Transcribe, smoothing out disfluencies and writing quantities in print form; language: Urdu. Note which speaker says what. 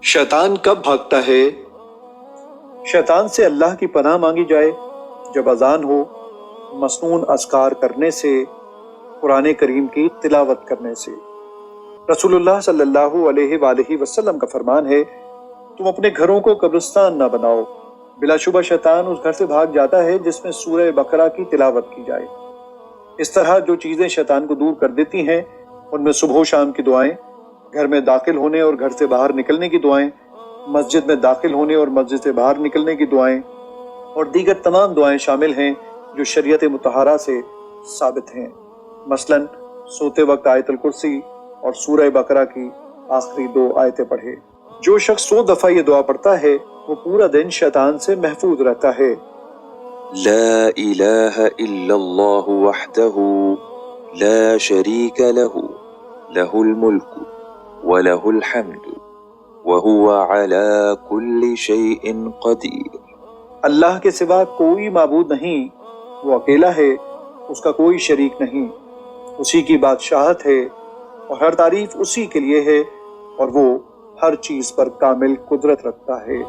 Speaker 1: شیطان کب بھاگتا ہے؟ شیطان سے اللہ کی پناہ مانگی جائے جب اذان ہو، مسنون اذکار کرنے سے، قرآن کریم کی تلاوت کرنے سے۔ رسول اللہ صلی اللہ علیہ وآلہ وسلم کا فرمان ہے، تم اپنے گھروں کو قبرستان نہ بناؤ، بلا شبہ شیطان اس گھر سے بھاگ جاتا ہے جس میں سورہ بقرہ کی تلاوت کی جائے۔ اس طرح جو چیزیں شیطان کو دور کر دیتی ہیں ان میں صبح و شام کی دعائیں، گھر میں داخل ہونے اور گھر سے باہر نکلنے کی دعائیں، مسجد میں داخل ہونے اور مسجد سے باہر نکلنے کی دعائیں اور دیگر تمام دعائیں شامل ہیں جو شریعت مطہرہ سے ثابت ہیں۔ مثلاً سوتے وقت آیت الکرسی اور سورہ بقرہ کی آخری 2 آیتیں پڑھے۔ جو شخص 100 دفعہ یہ دعا پڑھتا ہے وہ پورا دن شیطان سے محفوظ رہتا ہے۔
Speaker 2: لا الہ الا اللہ وحدہ لا شریک لہ، لہ الملک ولہ الحمد وہو علی کل شیء قدیر۔
Speaker 1: اللہ کے سوا کوئی معبود نہیں، وہ اکیلا ہے، اس کا کوئی شریک نہیں، اسی کی بادشاہت ہے اور ہر تعریف اسی کے لیے ہے اور وہ ہر چیز پر کامل قدرت رکھتا ہے۔